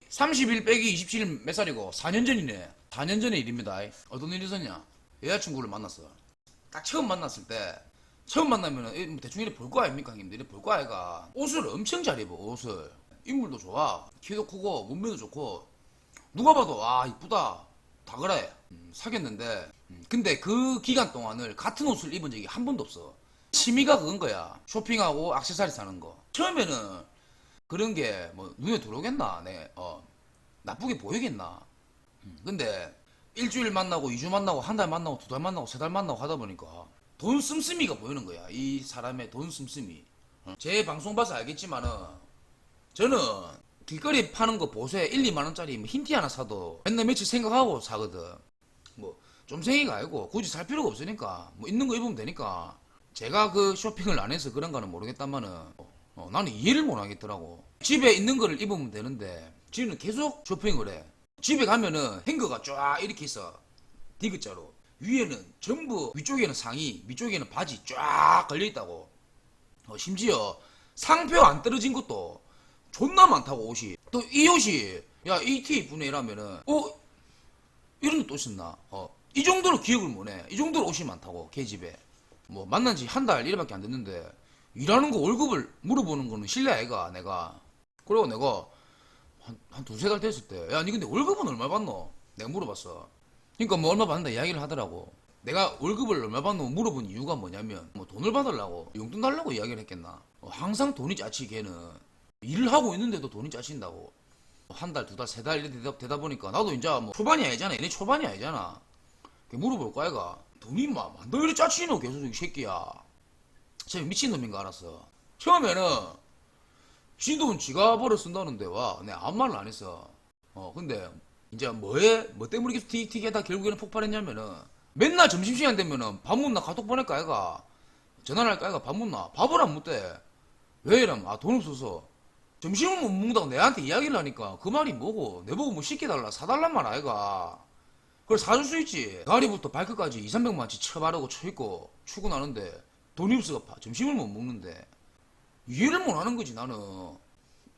30일 빼기 27일 몇 살이고 4년 전이네. 4년 전의 일입니다. 어떤 일이 있었냐? 여자친구를 만났어. 딱 처음 만났을 때 처음 만나면은 뭐 대충 이래 볼 거 아닙니까 형님들? 이래 볼 거 아이가. 옷을 엄청 잘 입어. 옷을 인물도 좋아, 키도 크고 몸매도 좋고 누가 봐도 아 이쁘다 다 그래. 사귀었는데 근데 그 기간 동안을 같은 옷을 입은 적이 한 번도 없어. 취미가 그건 거야. 쇼핑하고 액세서리 사는 거. 처음에는 그런 게 뭐 눈에 들어오겠나, 나쁘게 보이겠나. 근데 일주일 만나고 2주 만나고 한 달 만나고 2달 만나고 3달 만나고 하다 보니까 돈 씀씀이가 보이는 거야. 이 사람의 돈 씀씀이. 제 방송 봐서 알겠지만은 저는 길거리 파는 거 보세 1, 2만 원짜리 뭐 흰티 하나 사도 맨날 며칠 생각하고 사거든. 뭐 좀 생이가 아니고 굳이 살 필요가 없으니까 뭐 있는 거 입으면 되니까. 제가 그 쇼핑을 안 해서 그런가는 모르겠다마는 나는 이해를 못 하겠더라고. 집에 있는 거를 입으면 되는데 지는 계속 쇼핑을 해. 집에 가면은 행거가 쫙 이렇게 있어. 디귿자로. 위에는 전부, 위쪽에는 상의, 밑쪽에는 바지 쫙 걸려있다고. 심지어 상표 안 떨어진 것도 존나 많다고. 옷이. 또 이 옷이 야 이 티 이쁘네 이러면은 이런 것도 있었나. 이 정도로 기억을 못해. 이 정도로 옷이 많다고. 걔 집에 뭐 만난 지 한 달 이래밖에 안 됐는데 일하는 거 월급을 물어보는 거는 실례 아이가 내가. 그리고 내가 한 두세 달 됐을 때 야 니 근데 월급은 얼마 받노? 내가 물어봤어. 그러니까 뭐 얼마 받는다 이야기를 하더라고. 내가 월급을 얼마 받노 물어본 이유가 뭐냐면 뭐 돈을 받으려고 용돈 달라고 이야기를 했겠나. 항상 돈이 짜치. 걔는 일을 하고 있는데도 돈이 짜친다고. 한 달, 두 달, 세 달 이렇게 되다 보니까 나도 이제 뭐 초반이 아니잖아. 얘네 초반이 아니잖아. 물어볼 거 아이가. 돈이 너 이리 짜치노 계속 이 새끼야. 쟤 미친놈인가 알았어. 처음에는 지 돈 지가 벌어 쓴다는데 와 내가 아무 말을 안 했어. 근데 이제 뭐 때문에 계속 틱틱하다 결국에는 폭발했냐면은 맨날 점심시간 되면은 밥 묻나 카톡 보낼까 아이가. 전화를 할까 아이가. 밥 묻나 밥을 안 묻대. 왜 이러면 돈 없어서 점심을 못 먹는다고 내한테 이야기를 하니까 그 말이 뭐고 내보고 뭐 시켜달라 사달란 말 아이가. 그걸 사줄 수 있지. 다리부터 발끝까지 2, 300만치 쳐바르고 쳐입고 출근하는데 돈이 없어가 점심을 못 먹는데 이해를 못 하는 거지 나는.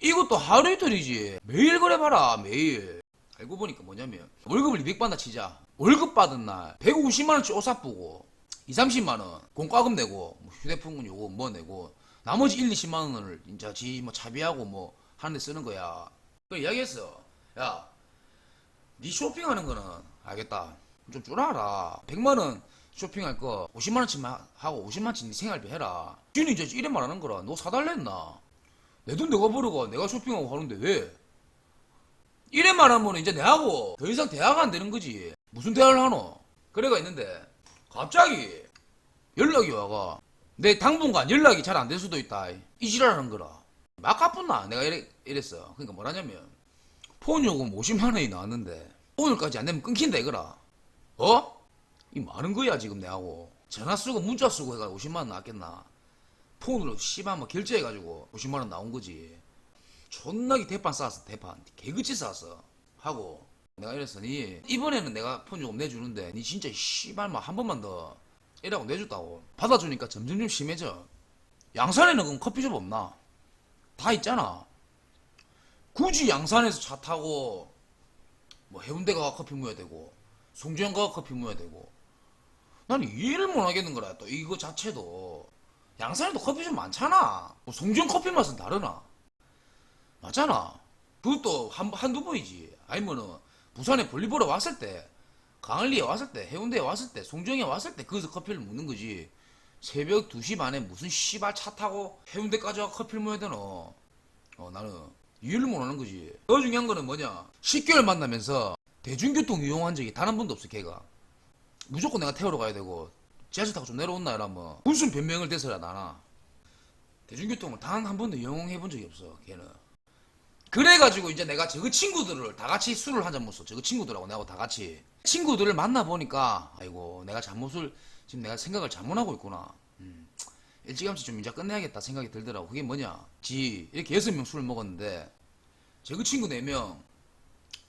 이것도 하루 이틀이지 매일 그래 봐라 매일. 알고 보니까 뭐냐면 월급을 200 받나 치자. 월급 받은 날 150만원치 옷 사쁘고 2, 30만원 공과금 내고 뭐 휴대폰 요거 뭐 내고 나머지 1, 20만원을 이제 지 뭐 차비하고 뭐 하는데 쓰는 거야. 그 이야기했어. 야 니 쇼핑하는 거는 알겠다. 좀 줄여라. 100만원 쇼핑할 거 50만원치만 하고 50만원치 니 생활비 해라. 지는 이제 이래 말하는 거라. 너 사달랬나? 내 돈 내가 벌어가 내가 쇼핑하고 하는데 왜? 이래 말하면 이제 내하고 더 이상 대화가 안 되는 거지. 무슨 대화를 하노? 그래가 있는데 갑자기 연락이 와가. 내 당분간 연락이 잘 안 될 수도 있다. 이 지랄하는 거라. 막 갚았나? 내가 이랬어. 그러니까 뭐라냐면 폰 요금 50만원이 나왔는데 오늘까지 안 되면 끊긴다 이거라. 이 많은 거야 지금 내하고. 전화 쓰고 문자 쓰고 해가 50만원 나왔겠나. 폰으로 씨발 뭐 결제해가지고 50만원 나온 거지. 존나게 대판 쌓았어. 대판 개그치 쌓았어. 하고 내가 이랬어. 니 이번에는 내가 폰 요금 내주는데 니 진짜 씨발 뭐 한 번만 더 이라고 내줬다고. 받아주니까 점점 심해져. 양산에는 그럼 커피숍 없나? 다 있잖아. 굳이 양산에서 차 타고 뭐 해운대 가가 커피 모여야 되고 송정 가가 커피 모여야 되고 난 이해를 못 하겠는 거라. 또 이거 자체도 양산에도 커피숍 많잖아. 뭐 송정 커피 맛은 다르나? 맞잖아. 그것도 한두 번이지. 아니면은 부산에 볼일 보러 왔을 때 강을리에 왔을 때 해운대에 왔을 때 송정에 왔을 때 거기서 커피를 먹는 거지. 새벽 2시 반에 무슨 씨발 차 타고 해운대까지 와서 커피를 먹어야 되노. 나는 이해를 못 하는 거지. 더 중요한 거는 뭐냐. 10개월 만나면서 대중교통 이용한 적이 단 한 번도 없어 걔가. 무조건 내가 태우러 가야 되고 지하철 타고 좀 내려온나 이러면 무슨 변명을 대서라 나나. 대중교통을 단 한 번도 이용해 본 적이 없어 걔는. 그래가지고 이제 내가 저그 친구들을 다 같이 술을 한 잔 먹었어. 저그 친구들하고 내하고 다 같이. 친구들을 만나보니까 아이고 내가 잘못을 지금 내가 생각을 잘못하고 있구나. 일찌감치 좀 이제 끝내야겠다 생각이 들더라고. 그게 뭐냐. 이렇게 6명 술을 먹었는데 저그 친구 4명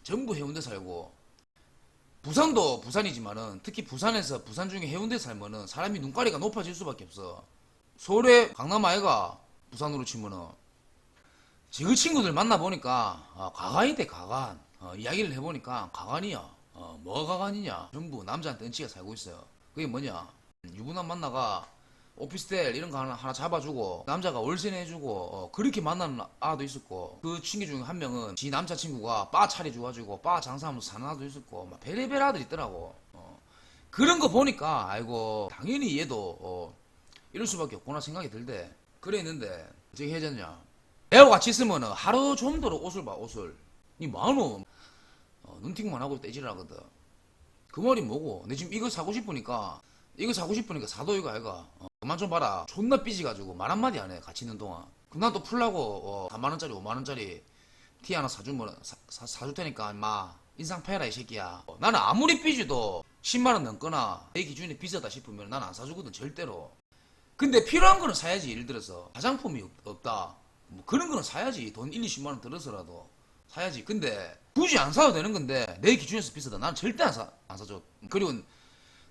전부 해운대 살고 부산도 부산이지만은 특히 부산에서 부산 중에 해운대 살면은 사람이 눈가리가 높아질 수밖에 없어. 서울에 강남 아이가 부산으로 치면은 지그 친구들 만나보니까 가관이대 가관. 이야기를 해보니까 가관이야. 뭐가 가관이냐, 전부 남자한테 은치가 살고 있어요. 그게 뭐냐, 유부남 만나가 오피스텔 이런 거 하나 잡아주고 남자가 월세 내주고 그렇게 만나는 아도 있었고, 그 친구 중에 한 명은 지 남자친구가 바 차려줘가지고 바 장사하면서 사는 아도 있었고, 막 별의별 아들 있더라고. 그런 거 보니까 아이고 당연히 얘도 이럴 수밖에 없구나 생각이 들대. 그래 있는데 어떻게 해졌냐, 애하고 같이 있으면 하루 종도로 옷을 봐, 옷을. 니 뭐하노, 눈팅만 하고 떼지를 하거든. 그 말이 뭐고, 내 지금 이거 사고 싶으니까 사도 이거 아이가. 그만 좀 봐라. 존나 삐지가지고 말 한마디 안 해, 같이 있는 동안. 그럼 난 또 풀라고 4만원짜리 5만원짜리 티 하나 사주면 사줄 테니까 임마 인상 패라 이 새끼야. 나는 아무리 삐지도 10만원 넘거나 내 기준에 비싸다 싶으면 난 안 사주거든, 절대로. 근데 필요한 거는 사야지. 예를 들어서 화장품이 없다, 뭐 그런 거는 사야지. 돈 1, 20만원 들어서라도 사야지. 근데 굳이 안 사도 되는 건데 내 기준에서 비싸다, 난 절대 안 사줘. 그리고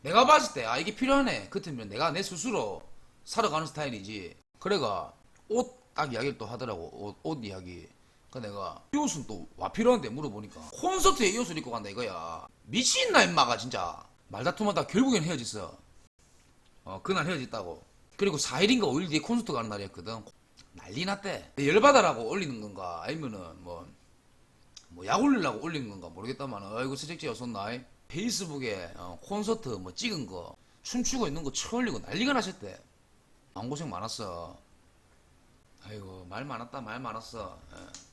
내가 봤을 때 이게 필요하네 같으면 내가 내 스스로 사러 가는 스타일이지. 그래가 옷 딱 이야기를 또 하더라고. 옷 이야기. 그 내가 이 옷은 또 와 필요한데 물어보니까 콘서트에 이 옷을 입고 간다 이거야. 미친나 임마가 진짜. 말다툼하다 결국엔 헤어졌어. 그날 헤어졌다고. 그리고 4일인가 5일 뒤에 콘서트 가는 날이었거든. 난리 났대. 열받아라고 올리는 건가 아니면은 뭐 약 올리려고 올리는 건가 모르겠다만, 아이고 새적지였었나. 페이스북에 콘서트 뭐 찍은 거 춤추고 있는 거 쳐올리고 난리가 나셨대. 마음고생 많았어. 아이고 말 많았다, 말 많았어. 예.